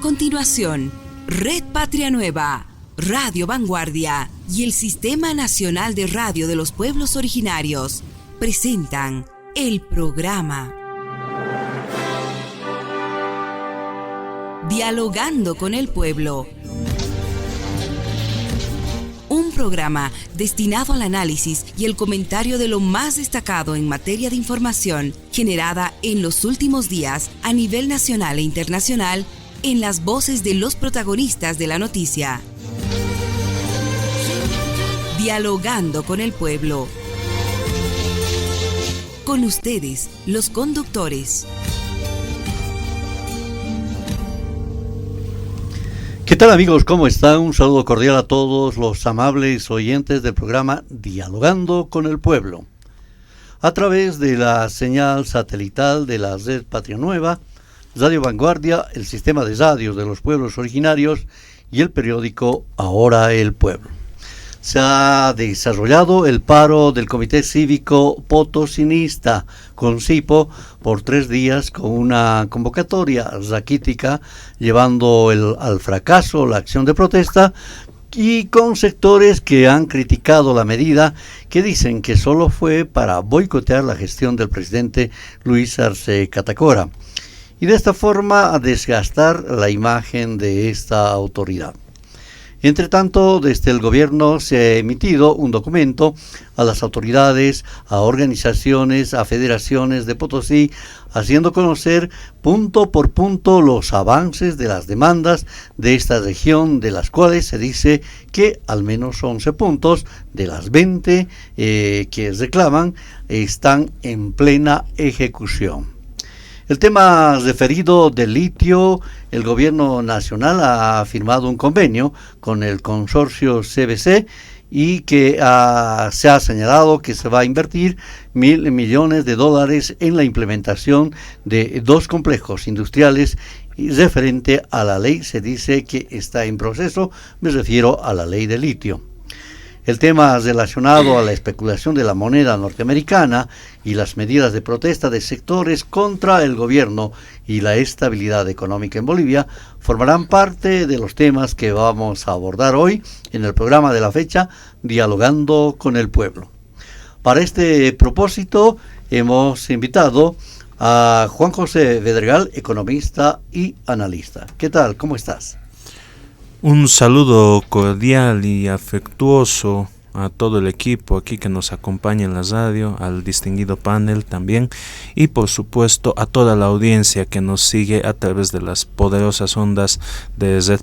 continuación, Red Patria Nueva, Radio Vanguardia y el Sistema Nacional de Radio de los Pueblos Originarios presentan el programa Dialogando con el Pueblo. Un programa destinado al análisis y el comentario de lo más destacado en materia de información generada en los últimos días a nivel nacional e internacional en las voces de los protagonistas de la noticia. Dialogando con el Pueblo. Con ustedes, los conductores. ¿Qué tal, amigos? ¿Cómo están? Un saludo cordial a todos los amables oyentes del programa Dialogando con el Pueblo. A través de la señal satelital de la Red Patria Nueva, Radio Vanguardia, el sistema de radios de los pueblos originarios y el periódico Ahora el Pueblo. Se ha desarrollado el paro del Comité Cívico Potosinista, CONCIPO, por 3 días con una convocatoria raquítica, llevando al fracaso la acción de protesta y con sectores que han criticado la medida, que dicen que solo fue para boicotear la gestión del presidente Luis Arce Catacora y de esta forma a desgastar la imagen de esta autoridad. Entre tanto, desde el gobierno se ha emitido un documento a las autoridades, a organizaciones, a federaciones de Potosí, haciendo conocer punto por punto los avances de las demandas de esta región, de las cuales se dice que al menos 11 puntos de las 20 que reclaman están en plena ejecución. El tema referido del litio, el gobierno nacional ha firmado un convenio con el consorcio CBC y que se ha señalado que se va a invertir $1.000 millones en la implementación de 2 complejos industriales. Y referente a la ley se dice que está en proceso, me refiero a la ley del litio. El tema relacionado a la especulación de la moneda norteamericana y las medidas de protesta de sectores contra el gobierno y la estabilidad económica en Bolivia formarán parte de los temas que vamos a abordar hoy en el programa de la fecha Dialogando con el Pueblo. Para este propósito hemos invitado a Juan José Bedregal, economista y analista. ¿Qué tal? ¿Cómo estás? Un saludo cordial y afectuoso a todo el equipo aquí que nos acompaña en la radio, al distinguido panel también y por supuesto a toda la audiencia que nos sigue a través de las poderosas ondas de Red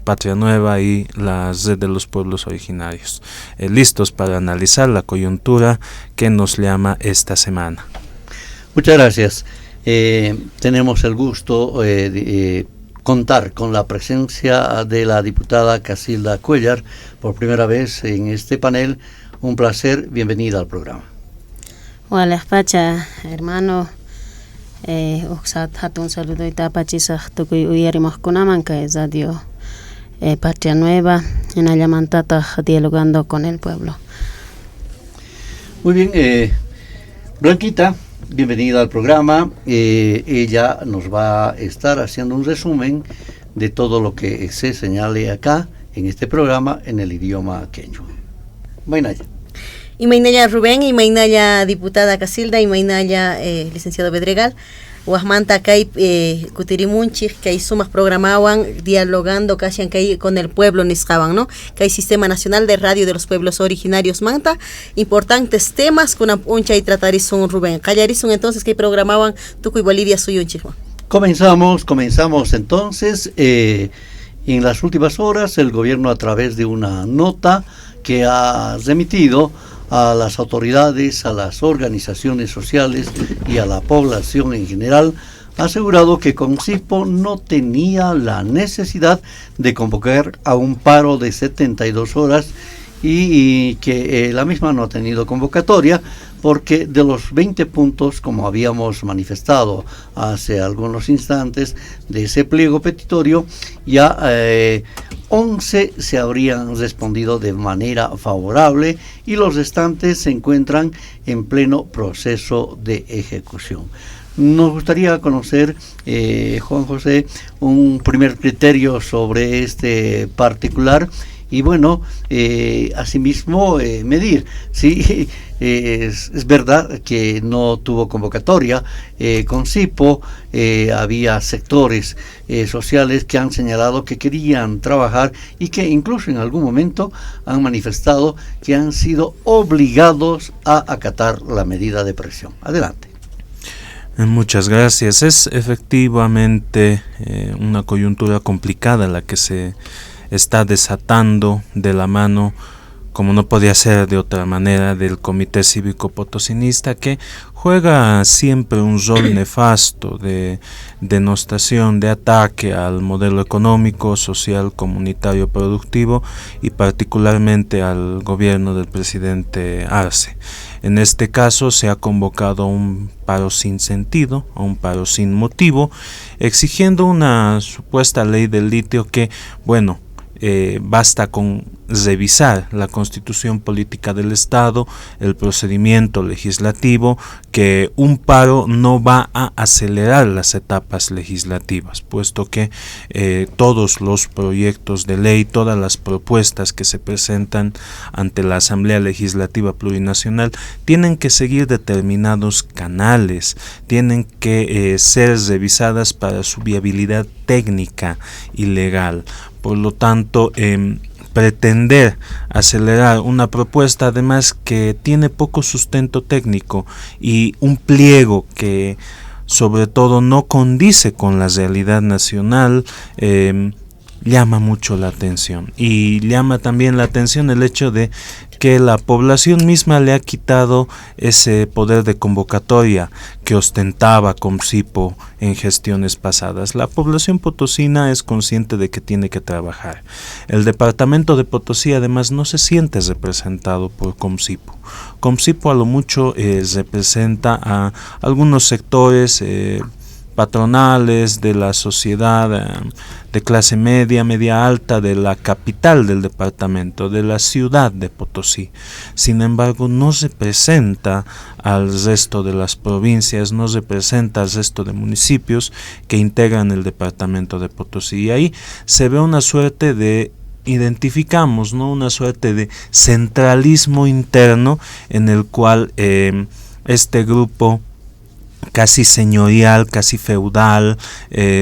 Patria Nueva y la Red de los Pueblos Originarios. Listos para analizar la coyuntura que nos llama esta semana. Muchas gracias. Tenemos el gusto de contar con la presencia de la diputada Casilda Cuellar por primera vez en este panel. Un placer, bienvenida al programa. Hola, Pacha, hermano. Un saludo y tapachisa, tukuy uyarimos kunamanca, radio Patria Nueva, en Ayamantata, dialogando con el pueblo. Muy bien, Blanquita, bienvenida al programa. Ella nos va a estar haciendo un resumen de todo lo que se señale acá en este programa en el idioma quechua. Mainaya. Y Mainaya Rubén, y Mainaya diputada Casilda, y Mainaya licenciado Bedregal. Guasmanta Kai Kutirimunchi, que hay sumas programaban dialogando casi con el pueblo niscaban, ¿no? Que hay Sistema Nacional de Radio de los Pueblos Originarios Manta, importantes temas con uncha y tratarizun Rubén. Callarizun entonces que programaban Tucuy Bolivia suyunchi. Comenzamos entonces. En las últimas horas el gobierno, a través de una nota que ha remitido a las autoridades, a las organizaciones sociales y a la población en general, ha asegurado que CONCIPO no tenía la necesidad de convocar a un paro de 72 horas y que la misma no ha tenido convocatoria porque de los 20 puntos, como habíamos manifestado hace algunos instantes, de ese pliego petitorio, ya 11 se habrían respondido de manera favorable y los restantes se encuentran en pleno proceso de ejecución. Nos gustaría conocer, Juan José, un primer criterio sobre este particular y bueno, asimismo medir. Sí, es verdad que no tuvo convocatoria con CIPO, había sectores sociales que han señalado que querían trabajar y que incluso en algún momento han manifestado que han sido obligados a acatar la medida de presión. Adelante. Muchas gracias. Es efectivamente una coyuntura complicada la que se está desatando de la mano, como no podía ser de otra manera, del Comité Cívico Potosinista, que juega siempre un rol nefasto de denostación, de ataque al modelo económico, social, comunitario, productivo y particularmente al gobierno del presidente Arce. En este caso se ha convocado a un paro sin sentido, a un paro sin motivo, exigiendo una supuesta ley del litio que, bueno, basta con revisar la Constitución Política del Estado, el procedimiento legislativo, que un paro no va a acelerar las etapas legislativas, puesto que todos los proyectos de ley, todas las propuestas que se presentan ante la Asamblea Legislativa Plurinacional tienen que seguir determinados canales, tienen que ser revisadas para su viabilidad técnica y legal. Por lo tanto, pretender acelerar una propuesta además que tiene poco sustento técnico y un pliego que sobre todo no condice con la realidad nacional, llama mucho la atención. Y llama también la atención el hecho de que la población misma le ha quitado ese poder de convocatoria que ostentaba Comcipo en gestiones pasadas. La población potosina es consciente de que tiene que trabajar. El departamento de Potosí además no se siente representado por Comcipo. Comcipo a lo mucho representa a algunos sectores patronales de la sociedad de clase media, media alta de la capital del departamento, de la ciudad de Potosí. Sin embargo, no representa al resto de las provincias, no representa al resto de municipios que integran el departamento de Potosí. Y ahí se ve una suerte de identificamos, ¿no? Una suerte de centralismo interno en el cual este grupo casi señorial, casi feudal,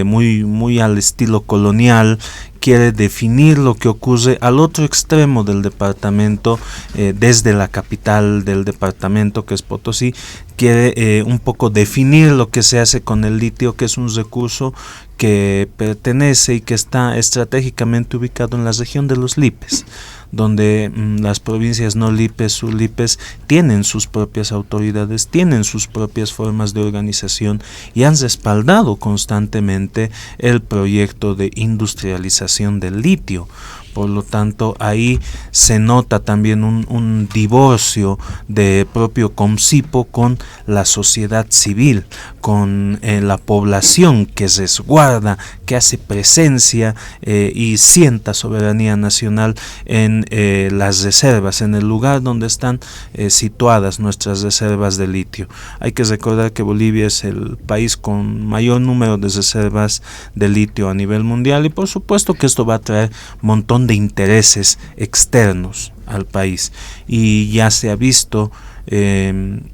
muy al estilo colonial, quiere definir lo que ocurre al otro extremo del departamento, desde la capital del departamento, que es Potosí, quiere un poco definir lo que se hace con el litio, que es un recurso que pertenece y que está estratégicamente ubicado en la región de los Lipes, donde las provincias no Lipes, Surlipes tienen sus propias autoridades, tienen sus propias formas de organización y han respaldado constantemente el proyecto de industrialización del litio. Por lo tanto, ahí se nota también un divorcio de propio Comcipo con la sociedad civil, con la población que resguarda, que hace presencia y sienta soberanía nacional en las reservas, en el lugar donde están situadas nuestras reservas de litio. Hay que recordar que Bolivia es el país con mayor número de reservas de litio a nivel mundial y por supuesto que esto va a traer un montón de intereses externos al país y ya se ha visto en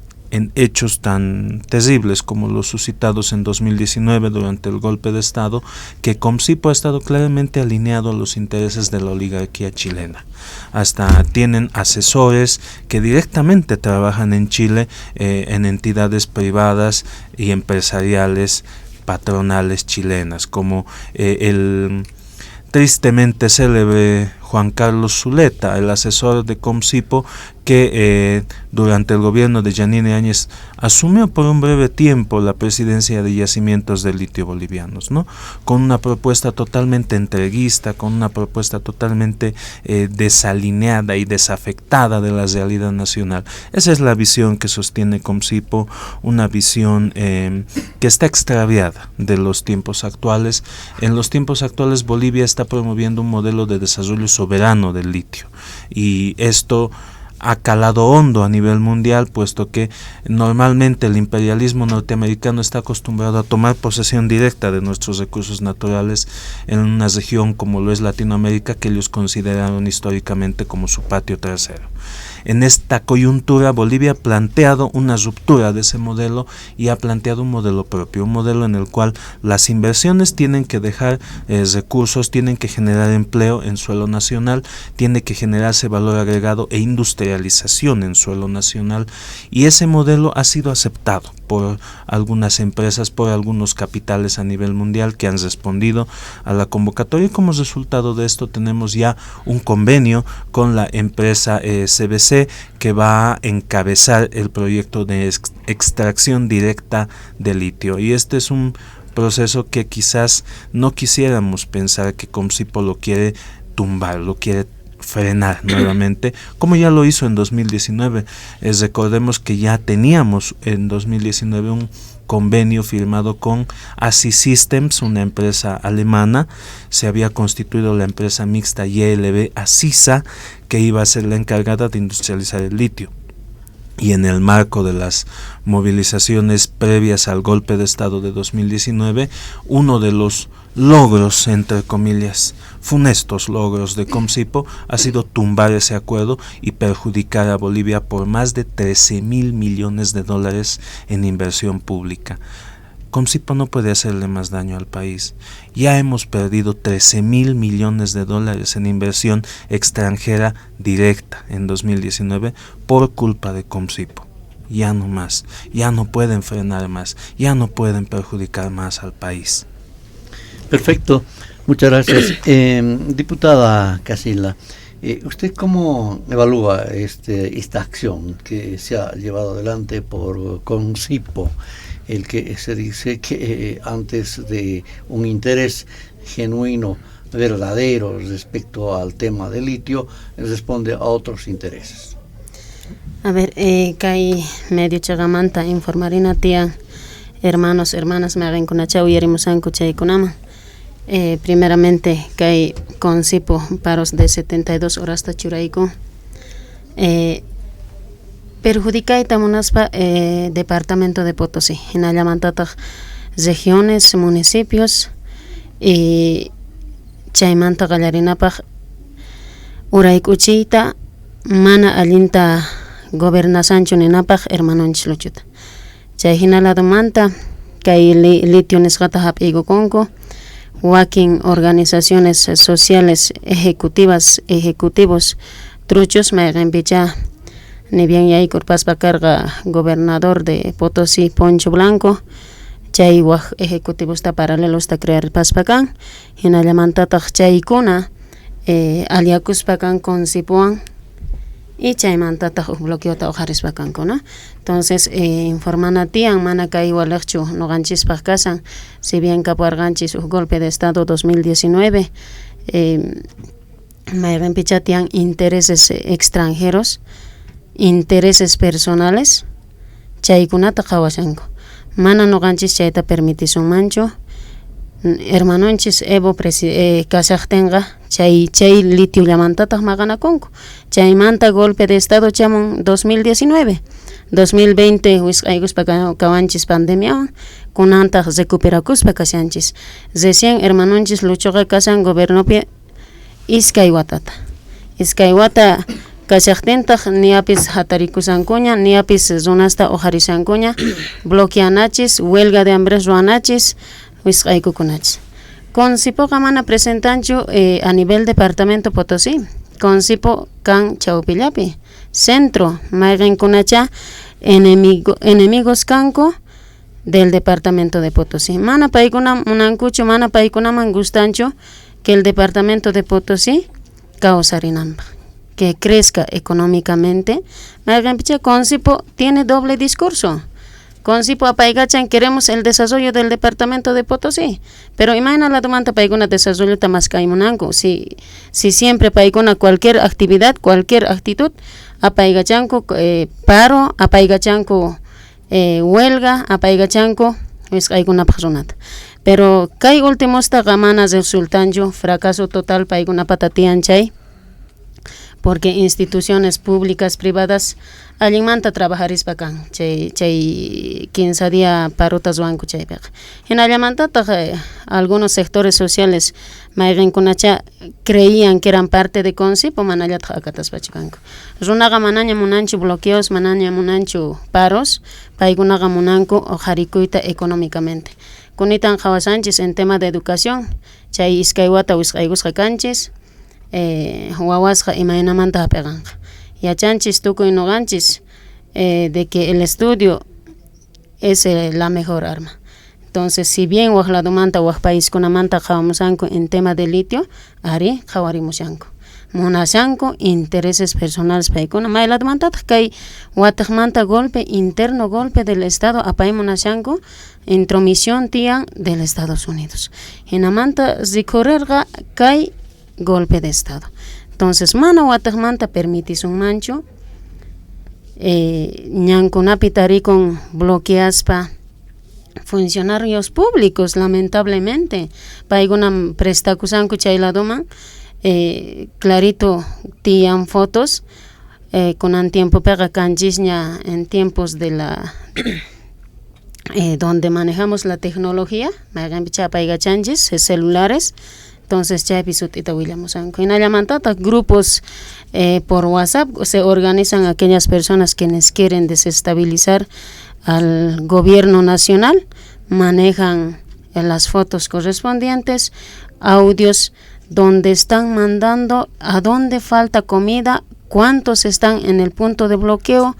hechos tan terribles como los suscitados en 2019 durante el golpe de Estado, que Comcipo ha estado claramente alineado a los intereses de la oligarquía chilena. Hasta tienen asesores que directamente trabajan en Chile en entidades privadas y empresariales patronales chilenas, como el tristemente célebre Juan Carlos Zuleta, el asesor de Comcipo, que durante el gobierno de Yanine Áñez asumió por un breve tiempo la presidencia de yacimientos de litio bolivianos, ¿no? Con una propuesta totalmente entreguista, con una propuesta totalmente desalineada y desafectada de la realidad nacional. Esa es la visión que sostiene Comcipo, una visión que está extraviada de los tiempos actuales. En los tiempos actuales Bolivia está promoviendo un modelo de desarrollo soberano del litio y esto ha calado hondo a nivel mundial, puesto que normalmente el imperialismo norteamericano está acostumbrado a tomar posesión directa de nuestros recursos naturales en una región como lo es Latinoamérica, que ellos consideraron históricamente como su patio trasero. En esta coyuntura, Bolivia ha planteado una ruptura de ese modelo y ha planteado un modelo propio, un modelo en el cual las inversiones tienen que dejar recursos, tienen que generar empleo en suelo nacional, tiene que generarse valor agregado e industrialización en suelo nacional, y ese modelo ha sido aceptado por algunas empresas, por algunos capitales a nivel mundial que han respondido a la convocatoria, y como resultado de esto tenemos ya un convenio con la empresa CBC, que va a encabezar el proyecto de extracción directa de litio, y este es un proceso que quizás no quisiéramos pensar que Comsipo lo quiere tumbar, lo quiere frenar nuevamente, como ya lo hizo en 2019. Recordemos que ya teníamos en 2019 un convenio firmado con ASI Systems, una empresa alemana. Se había constituido la empresa mixta YLB Asisa, que iba a ser la encargada de industrializar el litio. Y en el marco de las movilizaciones previas al golpe de Estado de 2019, uno de los logros, entre comillas, funestos logros de Comsipo ha sido tumbar ese acuerdo y perjudicar a Bolivia por más de 13.000 millones de dólares en inversión pública. Comsipo no puede hacerle más daño al país. Ya hemos perdido 13.000 millones de dólares en inversión extranjera directa en 2019 por culpa de Comsipo. Ya no más, ya no pueden frenar más, ya no pueden perjudicar más al país. Perfecto, muchas gracias. Diputada Casilda, ¿usted cómo evalúa esta acción que se ha llevado adelante por Comsipo, el que se dice que antes de un interés genuino, verdadero respecto al tema del litio, responde a otros intereses? A ver, kai medio chagamanta informarina tía, hermanos, hermanas, me hagan con achau y erimusanku chaikunama. Primeramente, kai Comsipo paros de 72 horas tachuraico. Perjudica tamunaspa departamento de Potosí, en Ayamantatag, regiones, municipios, y chaymanta gallarinapag uraykuchita mana alinta gobernasancho ninapag hermanonchis luchuta. Chay hinaladumanta kay litio nisqata hap'iykukunku, wakin organizaciones sociales ejecutivos truchos mayqinpicha ni bien yaykurpaspa karqa gobernador de Potosí Poncho Blanco, chay waq ejecutivosta paralelosta crearpaspa kan, hinallamantataq chaykuna aliakuspa kan Comsipowan y chaymantataq bloqueota uqarispa kanku, ¿no? Entonces informana tiyan mana kay waleqchu noqanchispaq kasan, si bien kapuarqanchis golpe de Estado 2019, mayqinpicha tiyan intereses extranjeros, intereses personales, chaykunata qhawashanku. Mana noqanchis chayta permitisunmanchu. Hermanonchis Evo kasaqtinqa chay litio llamantataq maqanakunku. Chaymanta golpe de Estado chamun 2019. 2020 wisq'aykuspa kawanchis pandemiawan, kunantaq recuperakuspa kashanchis. Recién hermanonchis luchuqa kasan gobiernopi iskay watata. Iskay wata kashaqtintaq niapis hatarikusankuña, niapis runasta uqarisankuña, bloqueanachis, huelga de hambre ruanachis, wisq'aykukunachis. Comsipoqa mana presentanchu a nivel departamento Potosí. Comsipo kan chawpillapi, centro, mayqinkunacha enemigos kanku del departamento de Potosí. Mana paykuna munankuchu, mana paykunaman gustanchu que el departamento de Potosí kawsarinanpaq, que crezca económicamente. Mayqinpicha Comsipo tiene doble discurso. Comsipo apaygachan, queremos el desarrollo del departamento de Potosí, pero imagina la demanda payguna desarrollo tamascaimunanco. Si siempre payguna cualquier actividad, cualquier actitud, apaygachanco paro, apaygachanco huelga, apaygachanco es alguna personat. Pero kay últimos ta gamana resultanjo fracaso total payguna patatianchay. porque instituciones públicas, privadas, allimanta trabajaris bacán, chay 15 días parotas banco chay beca. En allamanta algunos sectores sociales, mayren kunacha creían que eran parte de Consipo, manalla tjakatas bachibanco. Runaga manaña munanchu bloqueos, manaña munanchu paros, paigunaga munanco o jarikuita económicamente. Kunitan Sánchez en tema de educación, chay iskaiwata uskaigus canchis, wawasqa imaynamanta peganqa yachanchis tukuy noqanchis de que el estudio es la mejor arma. Entonces, si bien waqladumanta waq paiskunamanta qawamusanku en tema de litio, ari qawarimushanku munashanku intereses personales paykuna mayladumantata kay wataqmanta golpe interno, golpe del Estado apay munashanku intromisión tiyan del Estados Unidos hinamanta zikurerqa kay golpe de Estado. Entonces, mana watakmanta permitis un mancho, ñankunapi tarikun bloqueaspa funcionarios públicos, lamentablemente. Paigunam prestakusanku chayladoman, clarito tiyan fotos, kunan tiempo pega kanjisña en tiempos de la donde manejamos la tecnología, celulares. Entonces, ya episodita Williams. En Allamantata, grupos por WhatsApp se organizan aquellas personas quienes quieren desestabilizar al gobierno nacional, manejan las fotos correspondientes, audios donde están mandando a dónde falta comida, cuántos están en el punto de bloqueo.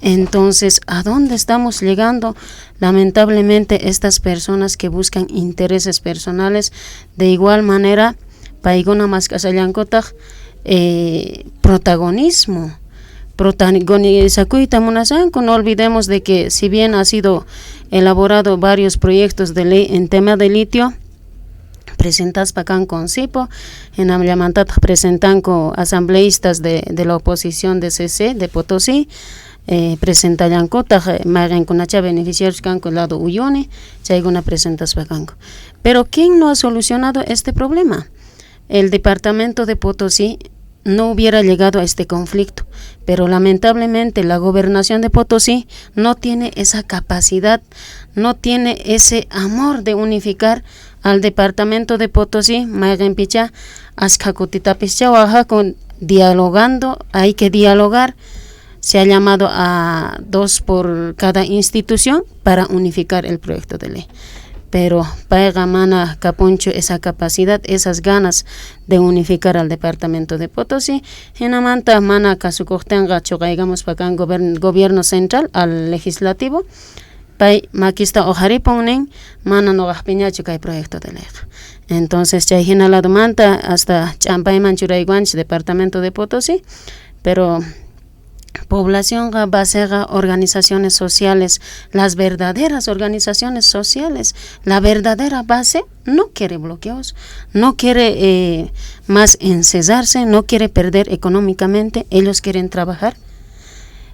Entonces, ¿a dónde estamos llegando? Lamentablemente, estas personas que buscan intereses personales, de igual manera, paiguna más casallancotag, protagonismo. No olvidemos de que si bien ha sido elaborado varios proyectos de ley en tema de litio, presentas pacan con Cipo, en Amyamantat presentan con asambleístas de la oposición de CC, de Potosí, presentayan cota magan con hacha beneficiarios can con lado uyone chayguna presentas bacanco. Pero ¿quién no ha solucionado este problema? El departamento de Potosí no hubiera llegado a este conflicto, pero lamentablemente la gobernación de Potosí no tiene esa capacidad, no tiene ese amor de unificar al departamento de Potosí. Magan picha askakutitapichawaja con dialogando, hay que dialogar. Se ha llamado a 2 por cada institución para unificar el proyecto de ley. Pero paiga mana capuncho esa capacidad, esas ganas de unificar al departamento de Potosí. Genamanta mana casucochtenga chogaigamos pacan gobierno central al legislativo. Pai maquista ojariponen mana no gajpiñacho kay proyecto de ley. Entonces chaygina la domanta hasta champay manchuraiguanch departamento de Potosí, pero población basega organizaciones sociales, las verdaderas organizaciones sociales, la verdadera base no quiere bloqueos, no quiere más encesarse, no quiere perder económicamente, ellos quieren trabajar.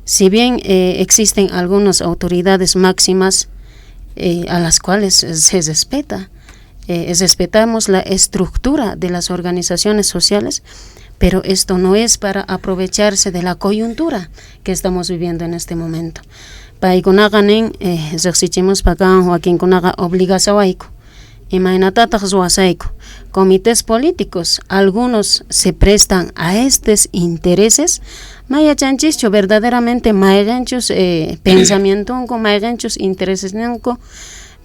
Si bien existen algunas autoridades máximas a las cuales se respeta, respetamos la estructura de las organizaciones sociales, pero esto no es para aprovecharse de la coyuntura que estamos viviendo en este momento. Paikunaгаnen ejerciciamos pagan Joaquín Kunaga obligasawaiko. Imainatata zuasaiko. Comités políticos, algunos se prestan a estos intereses. Maya chanchischo verdaderamente maeganchos pensamiento con maeganchos intereses nanco,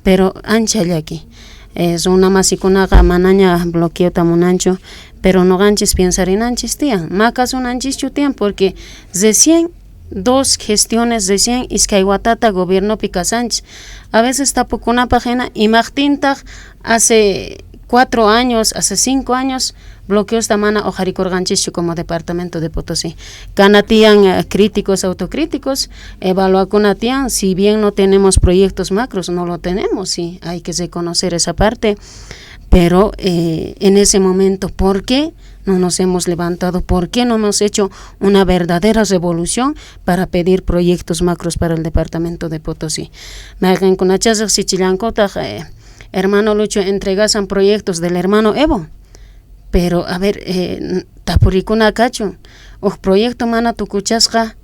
pero ancha aquí. Es una masikunaga manaña bloqueo tamunancho, pero no ganches pensarinanchis tian, macas un anchis chutian, porque recién 2 gestiones recién iskaiwatata gobierno Picasanch, a veces tapuco una página y Martintag hace 4 años, hace 5 años bloqueos tamana ojaricorganchicho como departamento de Potosí. Canatian críticos, autocríticos, evaluaconatian, si bien no tenemos proyectos macros, no lo tenemos, sí, hay que reconocer esa parte. Pero en ese momento, ¿por qué no nos hemos levantado? ¿Por qué no hemos hecho una verdadera revolución para pedir proyectos macros para el departamento de Potosí? Hermano Lucho, entregasan proyectos del hermano Evo. Pero, a ver, tapurikuna kachun proyecto mana tukuchasqa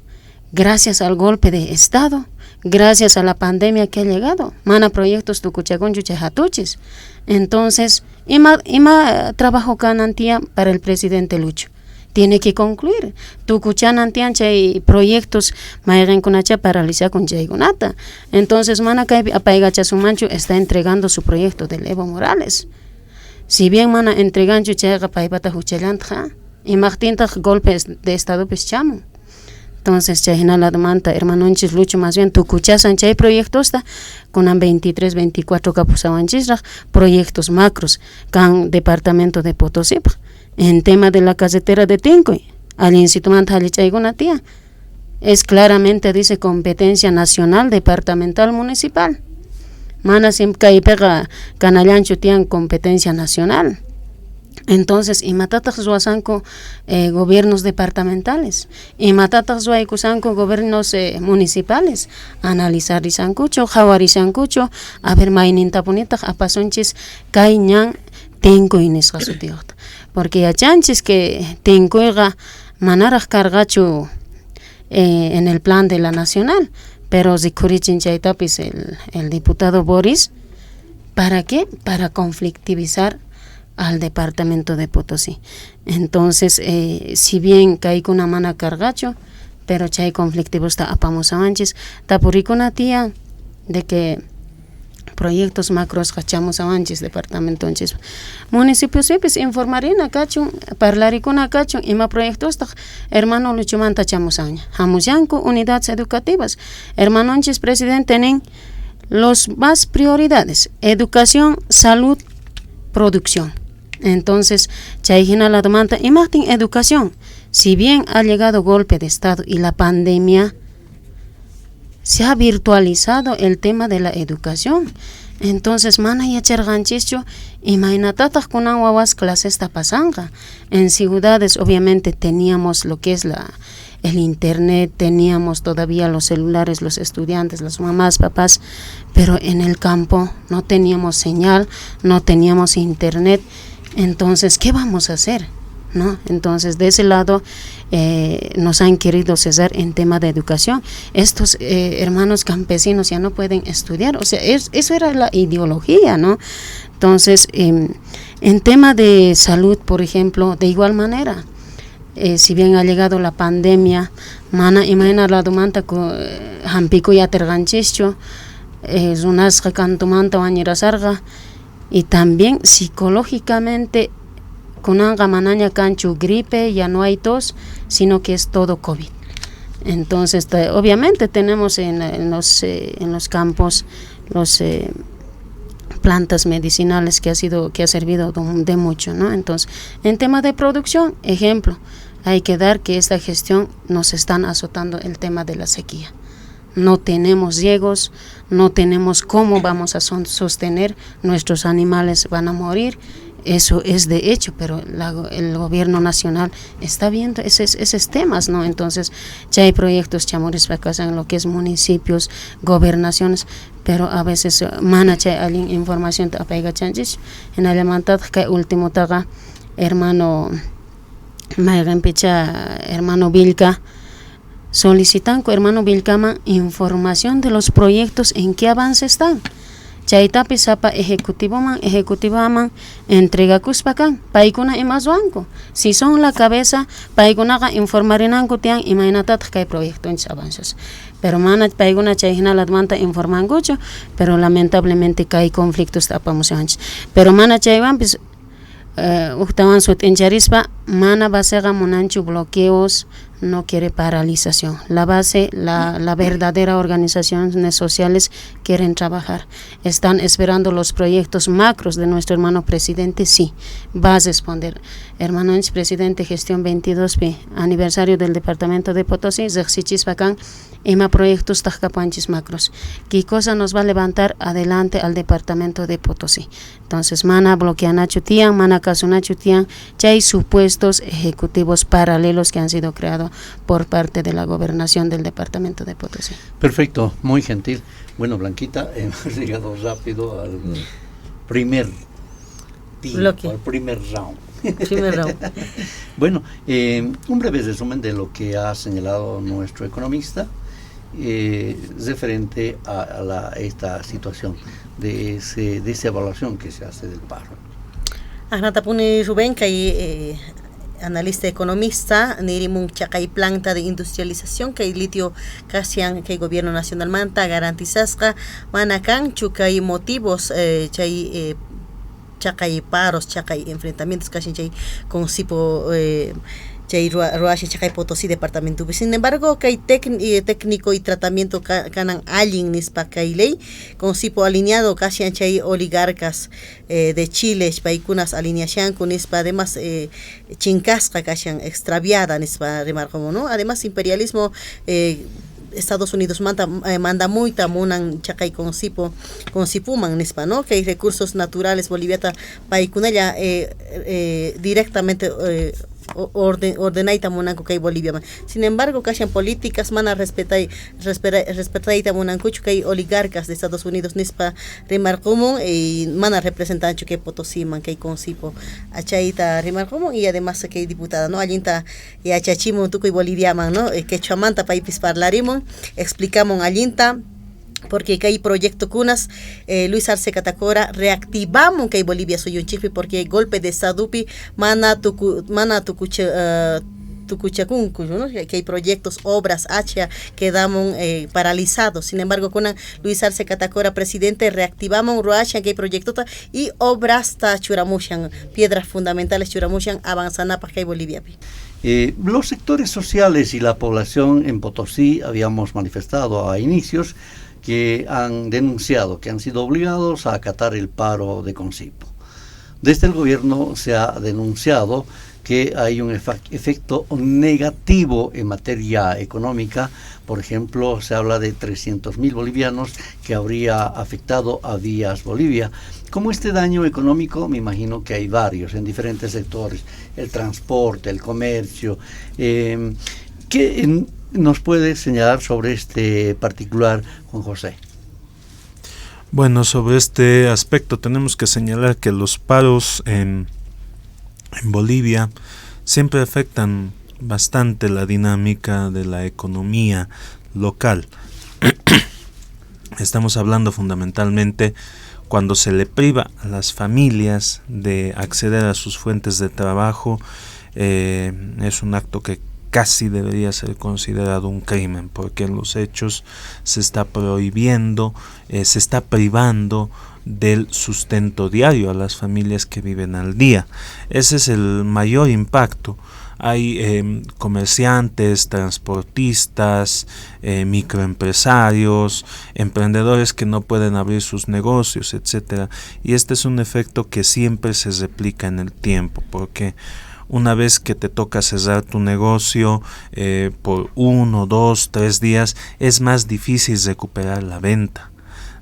gracias al golpe de estado, gracias a la pandemia que ha llegado, mana proyectos tukuchakunchu chay hatuchis. Entonces ima trabajo kanantia para el presidente Lucho, tiene que concluir. Tukuchanantian chay proyectos mayrenkunacha paraliza con chaykunata. Entonces mana kay apaigachasumanchu está entregando su proyecto del Evo Morales. Si bien mana entreganchu chayqa paypata huchallantqa, imaqtintaq golpes de estado pischamo. Entonces chayhina la demanda hermanonchis Lucho más bien tukuchasan chay proyectos kunan 23, 24 kapusawanchisraq proyectos macros kan departamento de Potosí. En tema de la carretera de Tincuy, al instituto Halichay es claramente dice competencia nacional, departamental, municipal. Mana siempre pega canallancho tienen competencia nacional. Entonces, imatatas zuasanco gobiernos departamentales, imatatas zuaikusanco gobiernos municipales, analizar risancucho, jawarisancucho, a ver mainintapunita apasonchis kaiñan Tincuy nisqasutiota. Porque ya chanches que Tincuyga manaraj cargachu en el plan de la nacional, pero zikurichin chaytapis el diputado Boris, ¿para qué? Para conflictivizar al departamento de Potosí. Entonces, si bien caicuna mana cargacho, pero chay conflictivo está apamusamanchis, tapuricuna tía de que proyectos macros hachamos avanches departamento anches municipios pues informarina cachun parlaricuna cachun ima proyectos hermano Luchumanta chamusaña hamuyanco unidades educativas hermano anches presidente tienen los más prioridades: educación, salud, producción. Entonces chaijina la demanda imagen educación. Si bien ha llegado golpe de estado y la pandemia, se ha virtualizado el tema de la educación. Entonces, mana ya cherganchicho, imaginatas con aguas clases tapasanga. En ciudades, obviamente, teníamos lo que es el internet, teníamos todavía los celulares, los estudiantes, las mamás, papás, pero en el campo no teníamos señal, no teníamos internet. Entonces, ¿qué vamos a hacer? ¿No? Entonces, de ese lado nos han querido cesar en tema de educación. Estos hermanos campesinos ya no pueden estudiar, o sea, eso era la ideología, ¿no? Entonces, en tema de salud, por ejemplo, de igual manera, si bien ha llegado la pandemia, mana imagina la domanta hampico ya terganchicho, zunasqa cantumanta wañirasarga, y también psicológicamente kunanga manaña canchu gripe, ya no hay tos, sino que es todo COVID. Entonces, obviamente tenemos en los campos los plantas medicinales que ha servido de mucho, ¿no? Entonces, en tema de producción, ejemplo, hay que dar que esta gestión nos están azotando el tema de la sequía. No tenemos riegos, no tenemos cómo vamos a sostener, nuestros animales van a morir. Eso es de hecho, pero el gobierno nacional está viendo esos temas, ¿no? Entonces, ya hay proyectos chamores fracasan en lo que es municipios, gobernaciones, pero a veces manacha alguien información te apega chanchis. En Alemantad, que último taga, hermano Mayrampecha, hermano Vilca, solicitan con hermano Vilcama información de los proyectos en qué avance están. Chaytapi sapa ejecutivo man entrega kuspakan paikuna imazuanko. Si son la cabeza paikunaga informarinanko tian imainatat kay proyecto en avances. Pero mana paikuna chayhina la demanda informangocho, pero lamentablemente kay conflictos tapamos antes. Pero mana chaywan pues uktawan sut encharispa mana basega monanchu bloqueos, no quiere paralización. La base, la verdadera organizaciones sociales quieren trabajar. Están esperando los proyectos macros de nuestro hermano presidente. Sí, va a responder. Hermano presidente, gestión 22P, aniversario del departamento de Potosí, Zexchis Bacán, ema proyectos tajcapanchis macros. ¿Qué cosa nos va a levantar adelante al departamento de Potosí? Entonces, mana bloqueanachu tian, mana casunachu tian, ya hay supuestos ejecutivos paralelos que han sido creados por parte de la gobernación del departamento de Potosí. Perfecto, muy gentil. Bueno, Blanquita, hemos llegado rápido al primer tiempo, al primer round. Primer round. Bueno, un breve resumen de lo que ha señalado nuestro economista referente a esta situación de esa evaluación que se hace del paro. Ahnatapuni Rubén, que analista economista, Nirimun Chacay planta de industrialización que litio casian que el gobierno nacional manta garantizasca manacan chucay motivos chacay paros, chacay enfrentamientos casi chay con sipo chay Ruashi Chacay Potosí departamento. Sin embargo, que hay técnico y tratamiento canan alguien nispa que ley con sipo alineado casi chay oligarcas de Chile, paikunas alineación con nispa además chincasca casi extraviada nispa remarco, ¿no? Además imperialismo Estados Unidos manda muita munan chacay con sipuman nispa, ¿no? Que hay recursos naturales boliviata paikunella directamente ordenaita monanco que Bolivia. Sin embargo, que hayan políticas mana respetaita monancucho que hay oligarcas de Estados Unidos nispa remarcomún y mana representancho que Potosí man que hay concipo achaita remarcomún y además que hay diputada, ¿no? Allinta y achachimo tuco y Bolivia man, ¿no? Que chamanta paipis parlarimon explicamos allinta porque que hay proyecto cunas Luis Arce Catacora reactivamos que hay Bolivia soy un chifi porque golpe de Sadupi mana tucuchacuncu, ¿no? Que hay proyectos, obras, hacha quedamos paralizados. Sin embargo, con Luis Arce Catacora, presidente, reactivamos Ruacha, que hay proyectos y obras ta churamushan, piedras fundamentales churamushan, avanzana para que hay Bolivia. Los sectores sociales y la población en Potosí habíamos manifestado a inicios que han denunciado que han sido obligados a acatar el paro de Concipo. Desde el gobierno se ha denunciado que hay un efecto negativo en materia económica. Por ejemplo, se habla de 300.000 bolivianos que habría afectado a Vías Bolivia. Como este daño económico, me imagino que hay varios en diferentes sectores, el transporte, el comercio. ¿Qué nos puede señalar sobre este particular, Juan José? Bueno, sobre este aspecto tenemos que señalar que los paros en Bolivia siempre afectan bastante la dinámica de la economía local. Estamos hablando fundamentalmente cuando se le priva a las familias de acceder a sus fuentes de trabajo. Es un acto que casi debería ser considerado un crimen, porque en los hechos se está prohibiendo, se está privando del sustento diario a las familias que viven al día. Ese es el mayor impacto. Hay comerciantes, transportistas, microempresarios, emprendedores que no pueden abrir sus negocios, etcétera. Y este es un efecto que siempre se replica en el tiempo, porque una vez que te toca cerrar tu negocio por 1, 2, 3 días, es más difícil recuperar la venta.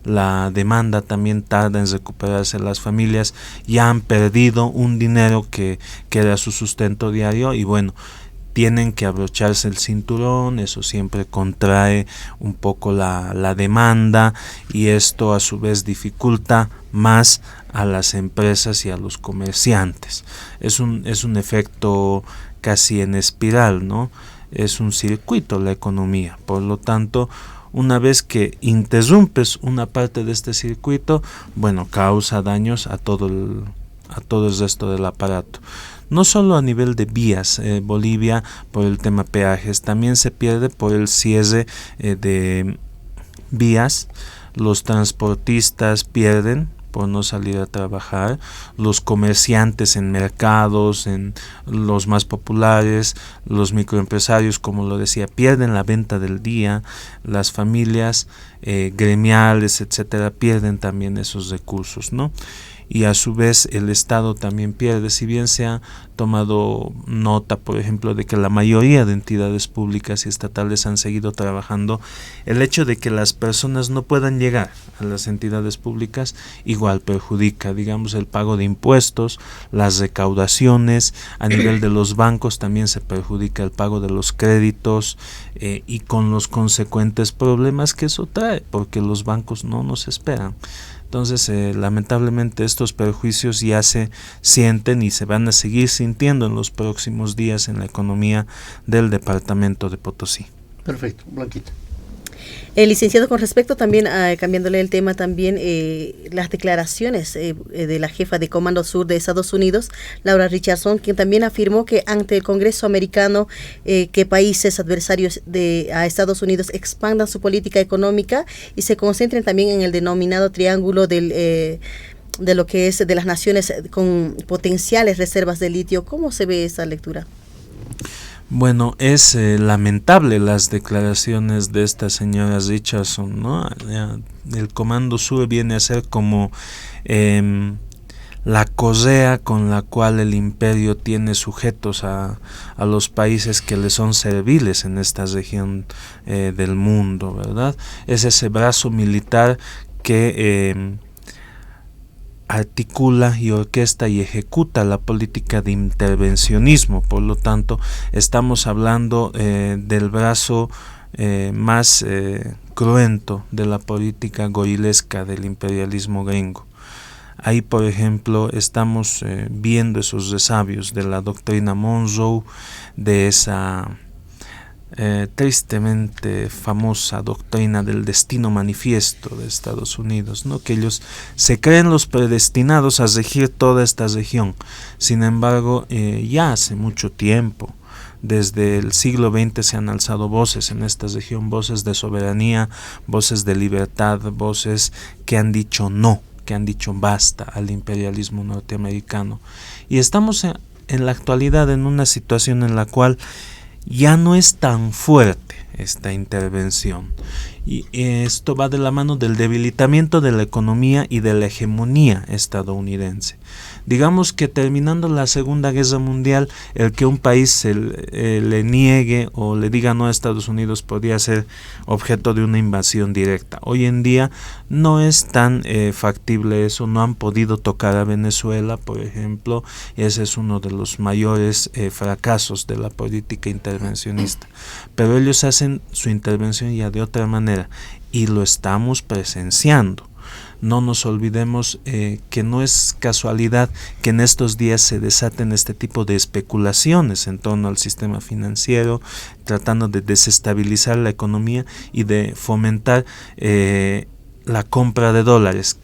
La demanda también tarda en recuperarse. Las familias ya han perdido un dinero que era su sustento diario y bueno, tienen que abrocharse el cinturón. Eso siempre contrae un poco la demanda y esto a su vez dificulta más a las empresas y a los comerciantes. Es un efecto casi en espiral, ¿no? Es un circuito la economía. Por lo tanto, una vez que interrumpes una parte de este circuito, bueno, causa daños a todo el resto del aparato. No solo a nivel de vías, Bolivia por el tema peajes, también se pierde por el cierre de vías. Los transportistas pierden por no salir a trabajar, los comerciantes en mercados, en los más populares, los microempresarios, como lo decía, pierden la venta del día, las familias gremiales, etcétera, pierden también esos recursos, ¿no? Y a su vez el Estado también pierde. Si bien se ha tomado nota, por ejemplo, de que la mayoría de entidades públicas y estatales han seguido trabajando, el hecho de que las personas no puedan llegar a las entidades públicas igual perjudica, digamos, el pago de impuestos, las recaudaciones. A nivel de los bancos también se perjudica el pago de los créditos y con los consecuentes problemas que eso trae, porque los bancos no nos esperan. Entonces, lamentablemente estos perjuicios ya se sienten y se van a seguir sintiendo en los próximos días en la economía del departamento de Potosí. Perfecto, Blanquita. Licenciado, con respecto también, cambiándole el tema también, las declaraciones de la jefa de Comando Sur de Estados Unidos, Laura Richardson, quien también afirmó que ante el Congreso americano que países adversarios a Estados Unidos expandan su política económica y se concentren también en el denominado triángulo de lo que es de las naciones con potenciales reservas de litio. ¿Cómo se ve esa lectura? Bueno, es lamentable las declaraciones de esta señora Richardson, ¿no? El Comando Sur viene a ser como la correa con la cual el imperio tiene sujetos a los países que le son serviles en esta región del mundo, ¿verdad? Es ese brazo militar que articula y orquesta y ejecuta la política de intervencionismo. Por lo tanto, estamos hablando del brazo más cruento de la política gorilesca del imperialismo gringo. Ahí, por ejemplo, estamos viendo esos resabios de la doctrina Monroe, de esa tristemente famosa doctrina del destino manifiesto de Estados Unidos, ¿no? Que ellos se creen los predestinados a regir toda esta región. Sin embargo, ya hace mucho tiempo, desde el siglo XX, se han alzado voces en esta región, voces de soberanía, voces de libertad, voces que han dicho no, que han dicho basta al imperialismo norteamericano. Y estamos en la actualidad en una situación en la cual ya no es tan fuerte esta intervención, y esto va de la mano del debilitamiento de la economía y de la hegemonía estadounidense. Digamos que terminando la Segunda Guerra Mundial, el que un país le niegue o le diga no a Estados Unidos podría ser objeto de una invasión directa. Hoy en día no es tan factible eso, no han podido tocar a Venezuela, por ejemplo, y ese es uno de los mayores fracasos de la política intervencionista. Pero ellos hacen su intervención ya de otra manera y lo estamos presenciando. No nos olvidemos que no es casualidad que en estos días se desaten este tipo de especulaciones en torno al sistema financiero, tratando de desestabilizar la economía y de fomentar la compra de dólares.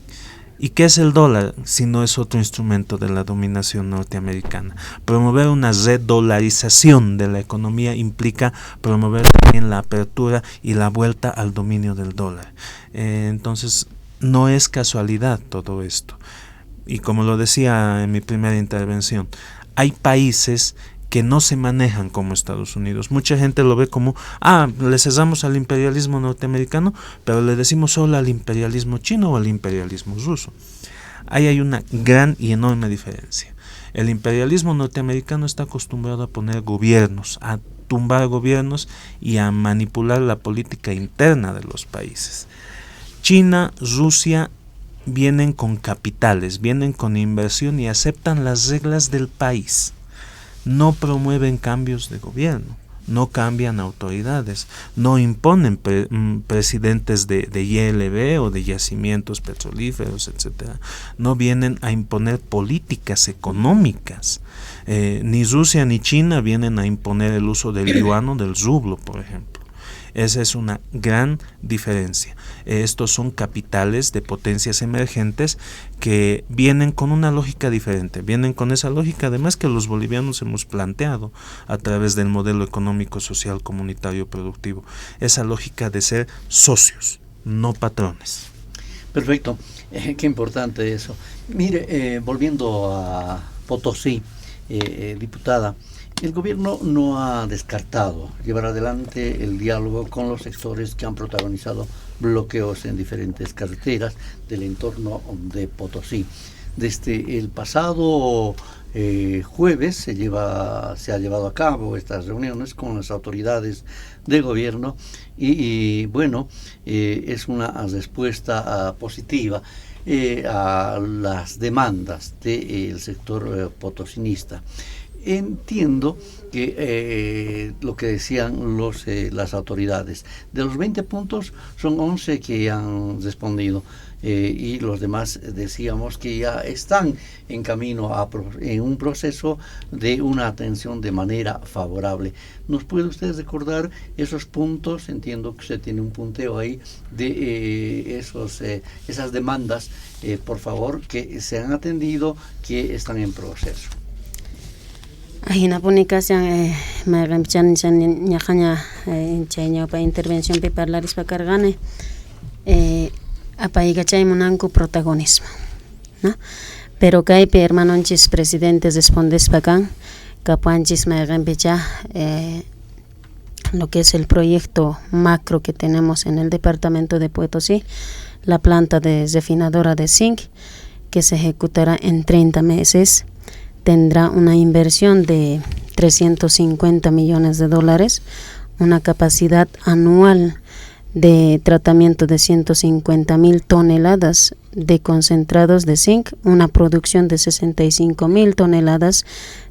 ¿Y qué es el dólar? Si no es otro instrumento de la dominación norteamericana. Promover una redolarización de la economía implica promover también la apertura y la vuelta al dominio del dólar. Entonces, no es casualidad todo esto. Y como lo decía en mi primera intervención, hay países que no se manejan como Estados Unidos. Mucha gente lo ve como, le cesamos al imperialismo norteamericano, pero le decimos solo al imperialismo chino o al imperialismo ruso. Ahí hay una gran y enorme diferencia. El imperialismo norteamericano está acostumbrado a poner gobiernos, a tumbar gobiernos y a manipular la política interna de los países. China, Rusia vienen con capitales, vienen con inversión y aceptan las reglas del país. No promueven cambios de gobierno, no cambian autoridades, no imponen presidentes de ILB o de yacimientos petrolíferos, etc. No vienen a imponer políticas económicas. Ni Rusia ni China vienen a imponer el uso del yuan o del rublo, por ejemplo. Esa es una gran diferencia. Estos son capitales de potencias emergentes que vienen con una lógica diferente, vienen con esa lógica además que los bolivianos hemos planteado a través del modelo económico, social, comunitario, productivo. Esa lógica de ser socios, no patrones. Perfecto, qué importante eso. Mire, volviendo a Potosí, diputada, el gobierno no ha descartado llevar adelante el diálogo con los sectores que han protagonizado bloqueos en diferentes carreteras del entorno de Potosí. Desde el pasado jueves se ha llevado a cabo estas reuniones con las autoridades de gobierno y bueno, es una respuesta positiva a las demandas del sector potosinista. Entiendo que lo que decían las autoridades, de los 20 puntos son 11 que han respondido. y los demás decíamos que ya están en camino en un proceso de una atención de manera favorable. ¿Nos puede usted recordar esos puntos? Entiendo que usted tiene un punteo ahí de esas demandas, por favor, que se han atendido, que están en proceso. Ahina publicación me remchan ñajaña enchaña para intervención pe parlaris pa cargane apaiga chay monanco protagonismo, ¿no? Pero que hay hermanonchis presidentes respondes pacan capanchis me rempecha lo que es el proyecto macro que tenemos en el departamento de Potosí, la planta de refinadora de zinc que se ejecutará en 30 meses. Tendrá una inversión de $350 millones, una capacidad anual de tratamiento de 150,000 toneladas de concentrados de zinc, una producción de 65,000 toneladas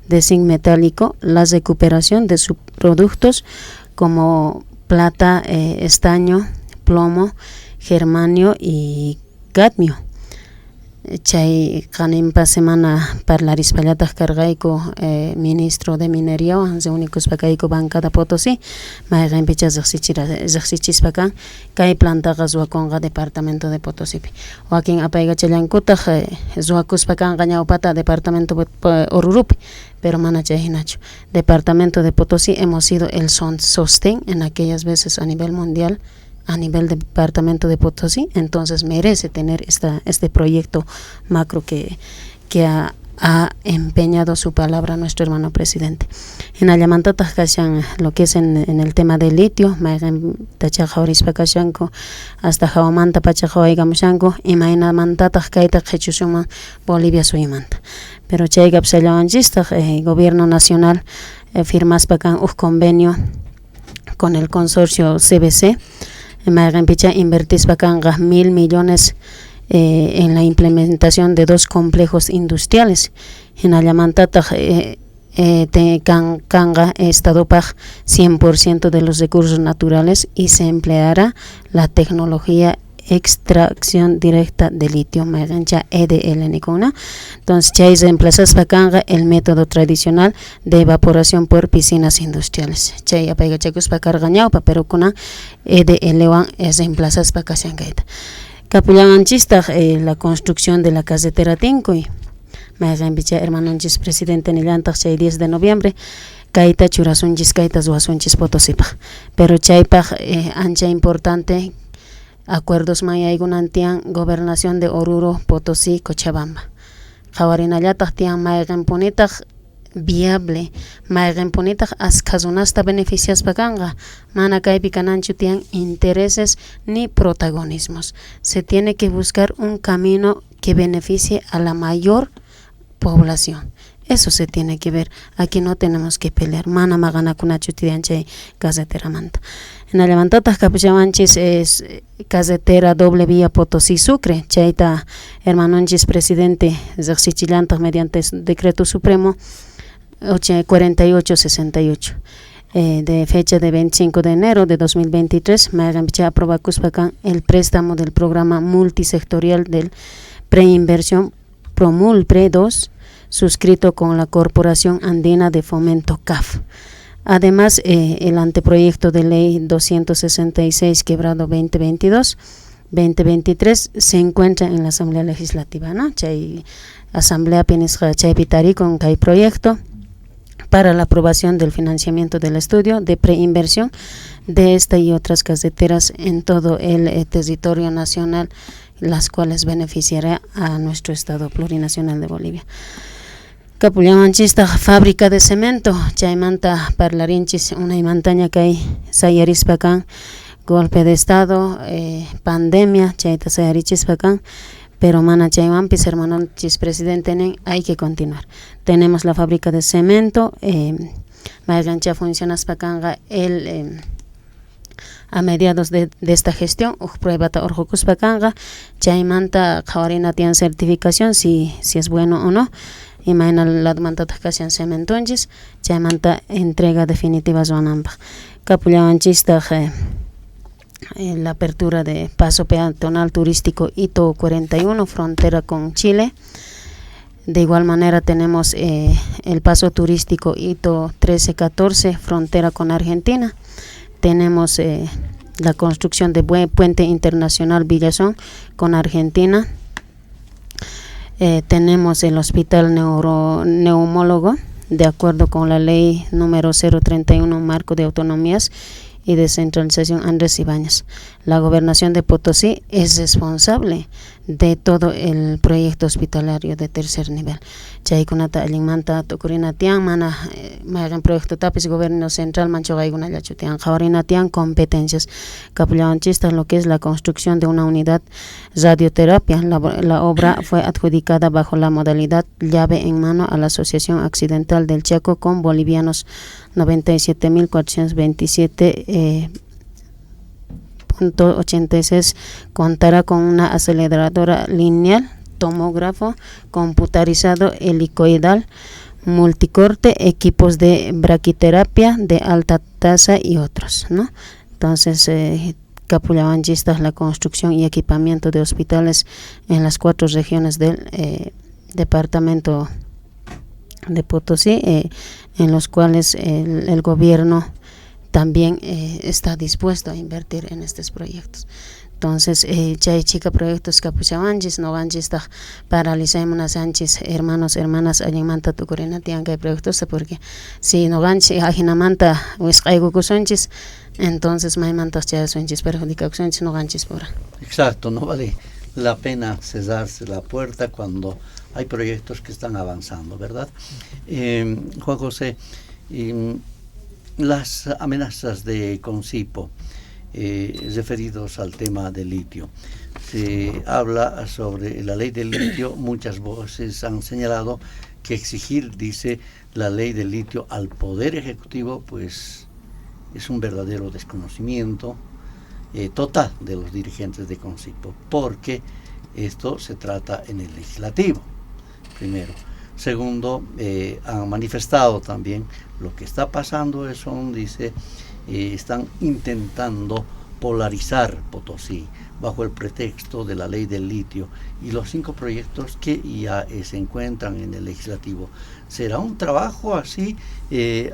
de zinc metálico, la recuperación de subproductos como plata, estaño, plomo, germanio y cadmio. Chay kanimpa semana parlaris pallataj cargaico ministro de minería hanse únicos pacaico bancada Potosí maega empicha exercichis pacan kai planta gazuaconga departamento de Potosí o aquí apaiga chayancuta zuacus pacan gañaupata departamento Orurupi, pero mana chayinacho departamento de Potosí hemos sido el sostén en aquellas veces a nivel mundial, a nivel del departamento de Potosí, entonces merece tener este proyecto macro que ha empeñado su palabra nuestro hermano presidente. En Ayamantataj kashan lo que es en el tema del litio, tachajaorispa kashanko hasta Jawamanta pachajaoigamushanko y maina mantataj kaita jechusuman Bolivia suyamanta. Pero chaygap sayawanchista gobierno nacional firmas pakan un convenio con el consorcio CBC. Magampicha invertis bacanga 1,000 millones en la implementación de 2 complejos industriales. En Ayamantata Kanga estado pag 100% de los recursos naturales y se empleará la tecnología extracción directa de litio, magancha EDL Nicona. Entonces, ya se emplazas bacanga el método tradicional de evaporación por piscinas industriales. Chay apaiga chacus bacargañao, pero con EDL es emplazas bacasiangaita. Capulanchista la construcción de la carretera Tincoy. Magancha hermanonchis presidente Nilantach chay 10 de noviembre. Kaita churasunchis kaita zuasunchis Potosipa. Pero chaypaj ancha importante acuerdos mayaygunantian gobernación de Oruro, Potosí, Cochabamba. Jawarinallataq tian mayqinpunitaj viable, mayqinpunitaj askazunasta beneficias paganga, mana kaypi kananchu tian intereses ni protagonismos. Se tiene que buscar un camino que beneficie a la mayor población. Eso se tiene que ver. Aquí no tenemos que pelear. Mana magana kunachu tianchay carretera manta. En Ayamantataj capuchamanchis es carretera doble vía Potosí Sucre. Chaita hermanonchis presidente exercichillantaj mediante decreto supremo 4868 de fecha de 25 de enero de 2023. Magampicha aprobacuspacan el préstamo del programa multisectorial del preinversión Promulpre 2 suscrito con la Corporación Andina de Fomento CAF. Además, el anteproyecto de ley 266/2022-2023 se encuentra en la Asamblea Legislativa, ¿no? Chay Asamblea Pinisja Chay Pitari con Chay proyecto para la aprobación del financiamiento del estudio de preinversión de esta y otras carreteras en todo el territorio nacional, las cuales beneficiará a nuestro Estado plurinacional de Bolivia. Capullamanchista fábrica de cemento, chaymanta parlarinchis una imantaña que hay sayaris pacan, golpe de estado, pandemia, chayta sayarichis pacan, pero mana chaymampis hermanonchis presidente hay que continuar. Tenemos la fábrica de cemento, maygancha funcionas pacanga a mediados de esta gestión, pruebata orjocus pacanga, chaymanta jawarina tiene certificación si es bueno o no. Y mañana la demanda de cementonchis, chaymanta entrega definitiva zonamba. Capullamanchista la apertura de paso peatonal turístico Hito 41, frontera con Chile. De igual manera tenemos el paso turístico Hito 1314, frontera con Argentina. Tenemos la construcción de Puente Internacional Villazón con Argentina. Tenemos el Hospital Neumólogo, de acuerdo con la ley número 031, Marco de Autonomías y Descentralización Andrés Ibáñez. La Gobernación de Potosí es responsable de todo el proyecto hospitalario de tercer nivel. Chaykunata allinmanta tukurina tian mana magan proyecto tapis gobierno central manchogayguna llachutian jawarina tian competencias capullanchistas, lo que es la construcción de una unidad radioterapia. La obra fue adjudicada bajo la modalidad llave en mano a la Asociación Accidental del Chaco con bolivianos 97.427.86. Contará con una aceleradora lineal, tomógrafo computarizado helicoidal, multicorte, equipos de braquiterapia de alta tasa y otros, ¿no? Entonces, capullanchistas, la construcción y equipamiento de hospitales en las 4 regiones del departamento de Potosí, en los cuales el gobierno también está dispuesto a invertir en estos proyectos. Entonces, chay chica proyectos capuchavanchis, no vanchis ta paralizémonos anchis, hermanos, hermanas, allimanta tu corina tian que proyectos, porque si no vanchi ajinamanta wisqaygukusonchis, entonces maimantas chay sonchis perjudicaciones no ganchis por. Exacto, no vale la pena cesarse la puerta cuando hay proyectos que están avanzando, ¿verdad? Juan José, las amenazas de Concipo, referidos al tema del litio. Se habla sobre la ley del litio, muchas voces han señalado que exigir, dice, la ley del litio al Poder Ejecutivo, pues es un verdadero desconocimiento total de los dirigentes de Concipo, porque esto se trata en el legislativo, primero. Segundo, han manifestado también lo que está pasando, dice, están intentando polarizar Potosí bajo el pretexto de la ley del litio y los 5 proyectos que ya se encuentran en el legislativo. ¿Será un trabajo así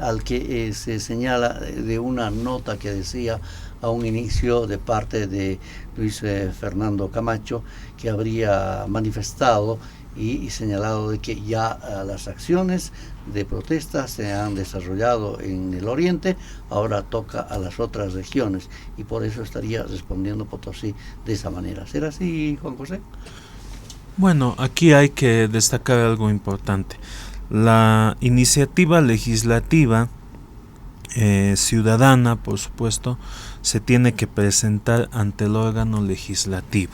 al que se señala de una nota que decía a un inicio de parte de Luis Fernando Camacho, que habría manifestado y señalado de que ya las acciones de protesta se han desarrollado en el oriente, ahora toca a las otras regiones y por eso estaría respondiendo Potosí de esa manera? ¿Será así, Juan José? Bueno, aquí hay que destacar algo importante. La iniciativa legislativa ciudadana, por supuesto, se tiene que presentar ante el órgano legislativo.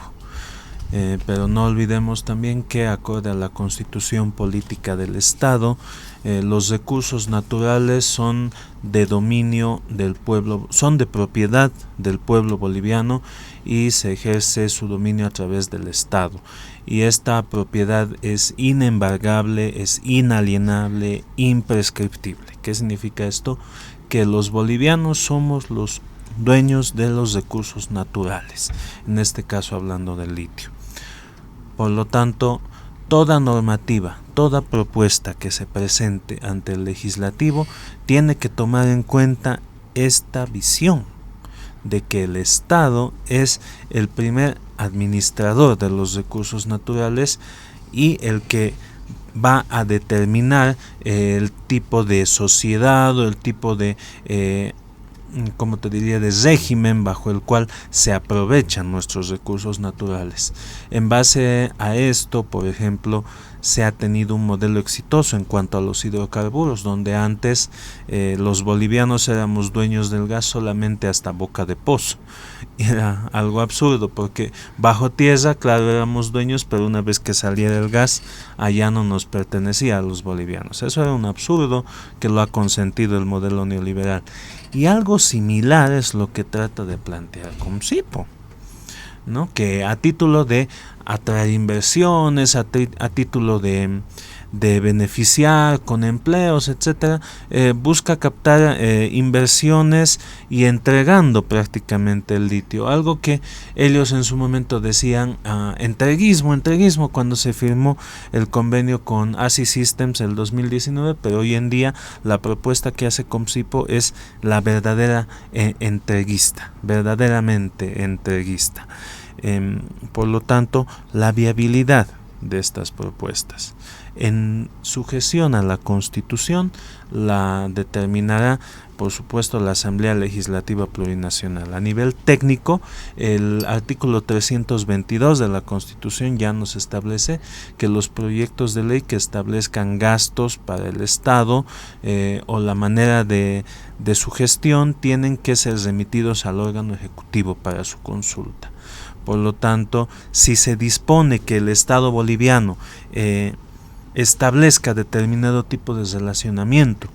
Pero no olvidemos también que, acorde a la Constitución Política del Estado, los recursos naturales son de dominio del pueblo, son de propiedad del pueblo boliviano y se ejerce su dominio a través del Estado. Y esta propiedad es inembargable, es inalienable, imprescriptible. ¿Qué significa esto? Que los bolivianos somos los dueños de los recursos naturales, en este caso hablando del litio. Por lo tanto, toda normativa, toda propuesta que se presente ante el legislativo tiene que tomar en cuenta esta visión de que el Estado es el primer administrador de los recursos naturales y el que va a determinar el tipo de sociedad o el tipo de como te diría, de régimen bajo el cual se aprovechan nuestros recursos naturales. En base a esto, por ejemplo, se ha tenido un modelo exitoso en cuanto a los hidrocarburos, donde antes los bolivianos éramos dueños del gas solamente hasta boca de pozo. Era algo absurdo porque bajo tierra, claro, éramos dueños, pero una vez que saliera el gas, allá no nos pertenecía a los bolivianos. Eso era un absurdo que lo ha consentido el modelo neoliberal. Y algo similar es lo que trata de plantear Concipo, ¿no? Que a título de atraer inversiones, a título de beneficiar con empleos, etcétera, busca captar inversiones y entregando prácticamente el litio, algo que ellos en su momento decían entreguismo cuando se firmó el convenio con ASI Systems el 2019, pero hoy en día la propuesta que hace Comsipo es la verdadera verdaderamente entreguista. Por lo tanto, la viabilidad de estas propuestas en sujeción a la Constitución la determinará, por supuesto, la Asamblea Legislativa Plurinacional. A nivel técnico, el artículo 322 de la Constitución ya nos establece que los proyectos de ley que establezcan gastos para el Estado o la manera de su gestión tienen que ser remitidos al órgano ejecutivo para su consulta. Por lo tanto, si se dispone que el Estado boliviano establezca determinado tipo de relacionamiento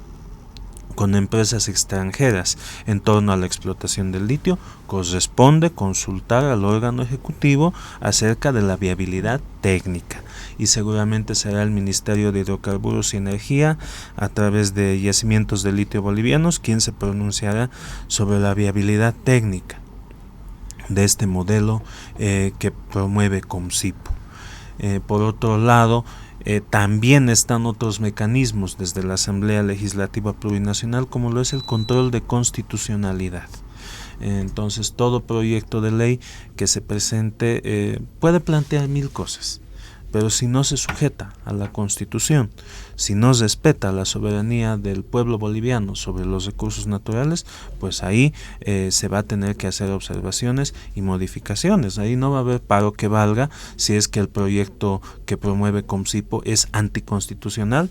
con empresas extranjeras en torno a la explotación del litio, corresponde consultar al órgano ejecutivo acerca de la viabilidad técnica, y seguramente será el Ministerio de Hidrocarburos y Energía, a través de Yacimientos de Litio Bolivianos, quien se pronunciará sobre la viabilidad técnica de este modelo que promueve Comsipo. Por otro lado, también están otros mecanismos desde la Asamblea Legislativa Plurinacional, como lo es el control de constitucionalidad. Entonces, todo proyecto de ley que se presente puede plantear 1000 cosas, pero si no se sujeta a la Constitución, si no respeta la soberanía del pueblo boliviano sobre los recursos naturales, pues ahí se va a tener que hacer observaciones y modificaciones. Ahí no va a haber paro que valga si es que el proyecto que promueve Comsipo es anticonstitucional.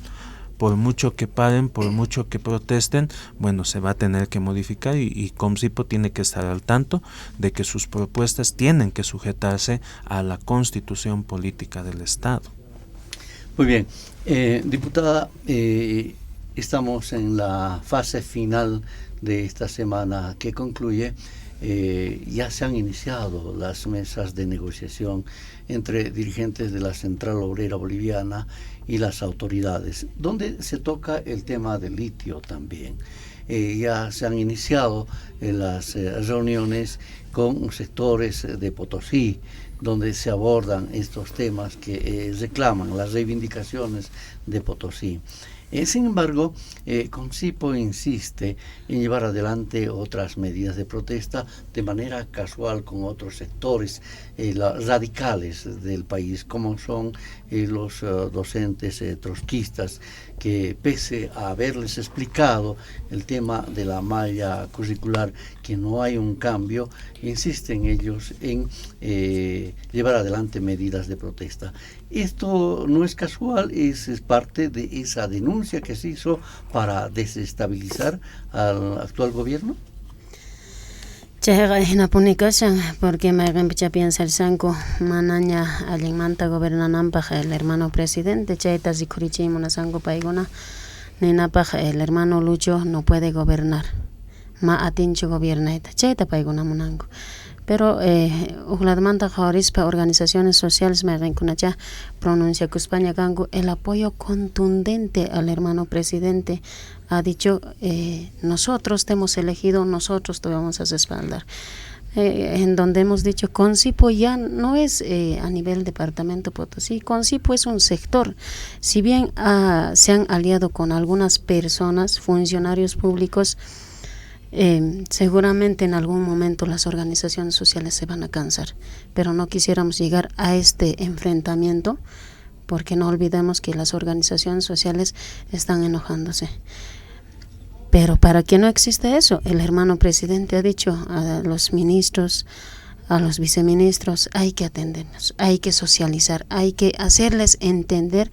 Por mucho que paren, por mucho que protesten, bueno, se va a tener que modificar, y Comsipo tiene que estar al tanto de que sus propuestas tienen que sujetarse a la Constitución política del Estado. Muy bien, diputada, estamos en la fase final de esta semana que concluye. Ya se han iniciado las mesas de negociación entre dirigentes de la Central Obrera Boliviana y las autoridades, donde se toca el tema del litio también. Ya se han iniciado las reuniones con sectores de Potosí, donde se abordan estos temas que reclaman las reivindicaciones de Potosí. Sin embargo, Comsipo insiste en llevar adelante otras medidas de protesta de manera casual con otros sectores radicales del país, como son los docentes trotskistas, que pese a haberles explicado el tema de la malla curricular, que no hay un cambio, insisten ellos en llevar adelante medidas de protesta. Esto no es casual, es parte de esa denuncia que se hizo para desestabilizar al actual gobierno. Porque me piensa el sanco manaña alimanta gobernanampa el hermano presidente chaita zikurichi monasango paigona ninapaj el hermano Lucho no puede gobernar ma atincho gobierna chaita paigona monango. Pero Ujladmanta Jaurispa, organizaciones sociales me rencunacha pronuncia que España gango el apoyo contundente al hermano presidente. Ha dicho nosotros te hemos elegido, nosotros te vamos a respaldar. En donde hemos dicho Comsipo ya no es a nivel departamento Potosí, Comsipo es un sector. Si bien se han aliado con algunas personas, funcionarios públicos, seguramente en algún momento las organizaciones sociales se van a cansar, pero no quisiéramos llegar a este enfrentamiento, porque no olvidemos que las organizaciones sociales están enojándose. Pero para que no exista eso, el hermano presidente ha dicho a los ministros, a los viceministros, hay que atendernos, hay que socializar, hay que hacerles entender,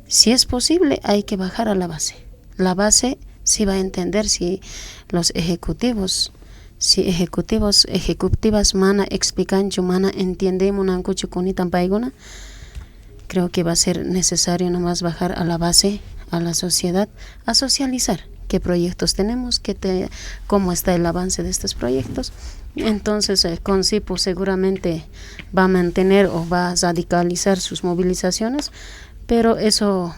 si es posible, hay que bajar a la base. La base sí va a entender, si los ejecutivas mana explican mana entiendemos nancucho cunitan paigona, creo que va a ser necesario nomás bajar a la base, a la sociedad, a socializar qué proyectos tenemos, cómo está el avance de estos proyectos. Entonces Comsipo seguramente va a mantener o va a radicalizar sus movilizaciones, pero eso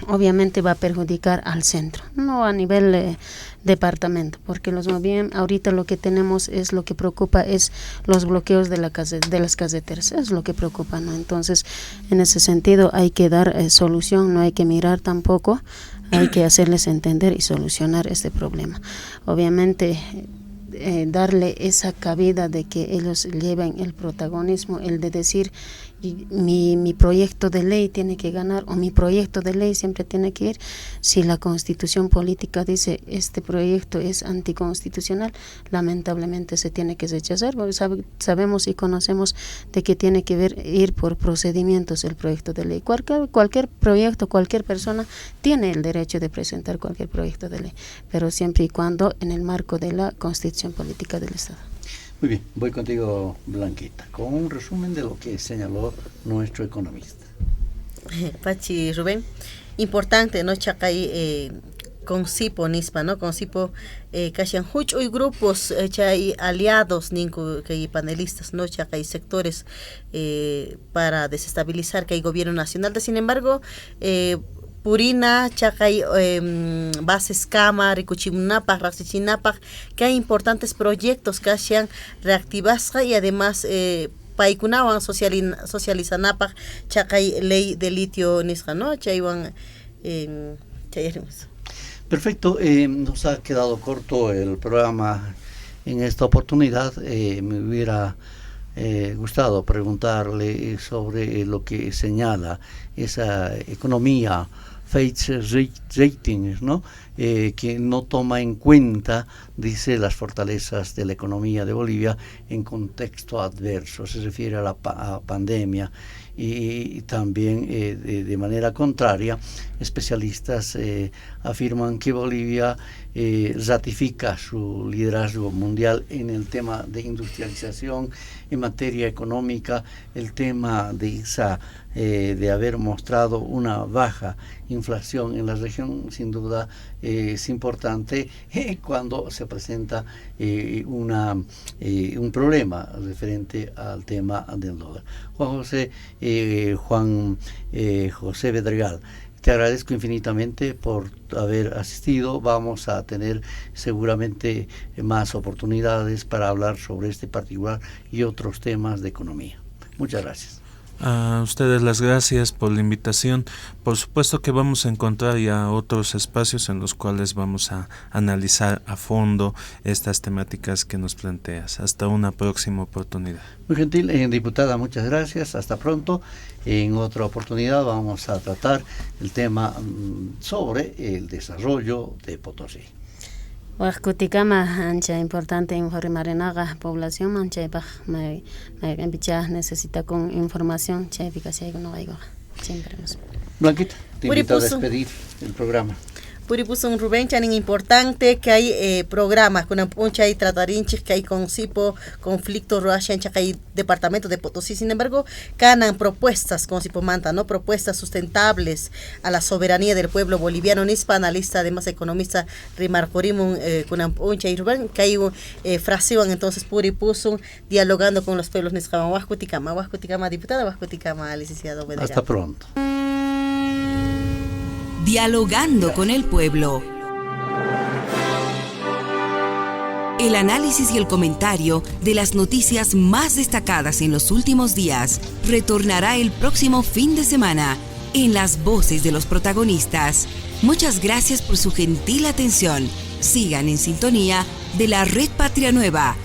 obviamente va a perjudicar al centro, no a nivel departamento, porque los bien ahorita lo que tenemos es lo que preocupa es los bloqueos de las caseteras, es lo que preocupa, ¿no? Entonces, en ese sentido hay que dar solución, no hay que mirar tampoco, hay que hacerles entender y solucionar este problema. Obviamente darle esa cabida de que ellos lleven el protagonismo, el de decir mi proyecto de ley tiene que ganar, o mi proyecto de ley siempre tiene que ir. Si la constitución política dice este proyecto es anticonstitucional, lamentablemente se tiene que rechazar, porque sabemos y conocemos de que tiene que ir por procedimientos el proyecto de ley. Cualquier proyecto, cualquier persona tiene el derecho de presentar cualquier proyecto de ley, pero siempre y cuando en el marco de la constitución política del Estado. Muy bien, voy contigo, Blanquita, con un resumen de lo que señaló nuestro economista. Pachi, Rubén, importante, ¿no? Chacay, con CIPO, NISPA, ¿no? Con CIPO, Kashan Huch, hoy grupos, chay aliados, que hay panelistas, ¿no? Chacay sectores para desestabilizar que hay gobierno nacional. Sin embargo, Purina, Chacay, bases Cama, Ricuchimunapaj, Raxichinapaj, que hay importantes proyectos que sean reactivasca y además paikunawan socializanapaj, Chacay ley de litio nisqa, ¿no? Chaywan chayaremos. Perfecto, nos ha quedado corto el programa en esta oportunidad. Me hubiera gustado preguntarle sobre lo que señala esa economía Fitch Ratings, ¿no? Que no toma en cuenta, dice, las fortalezas de la economía de Bolivia en contexto adverso, se refiere a la pandemia, y también de manera contraria, especialistas afirman que Bolivia ratifica su liderazgo mundial en el tema de industrialización, en materia económica, el tema de haber mostrado una baja inflación en la región, sin duda es importante cuando se presenta un problema referente al tema del dólar. Juan José Bedregal, te agradezco infinitamente por haber asistido. Vamos a tener seguramente más oportunidades para hablar sobre este particular y otros temas de economía. Muchas gracias. A ustedes las gracias por la invitación. Por supuesto que vamos a encontrar ya otros espacios en los cuales vamos a analizar a fondo estas temáticas que nos planteas. Hasta una próxima oportunidad. Muy gentil, diputada, muchas gracias. Hasta pronto. En otra oportunidad vamos a tratar el tema sobre el desarrollo de Potosí. Huascuticama, ancha importante informar en la población, mancha me necesita con información, eficacia no hay siempre. Blanquita, te invito a despedir el programa. Puso un Rubén Chanin importante que hay programas con puncha y tratarinchis que hay con CIPO, conflicto Ruasian, que hay departamento de Potosí. Sin embargo, ganan propuestas con CIPO Manta, ¿no? Propuestas sustentables a la soberanía del pueblo boliviano. Nispa, analista, además economista, Rimar Corimun, con puncha y Rubén, que hay fracción entonces Puri puso dialogando con los pueblos Niscaban, Huascuticama, diputada, Huascuticama, licenciado Bedregal. Hasta pronto. Dialogando con el pueblo. El análisis y el comentario de las noticias más destacadas en los últimos días retornará el próximo fin de semana en las voces de los protagonistas. Muchas gracias por su gentil atención. Sigan en sintonía de la Red Patria Nueva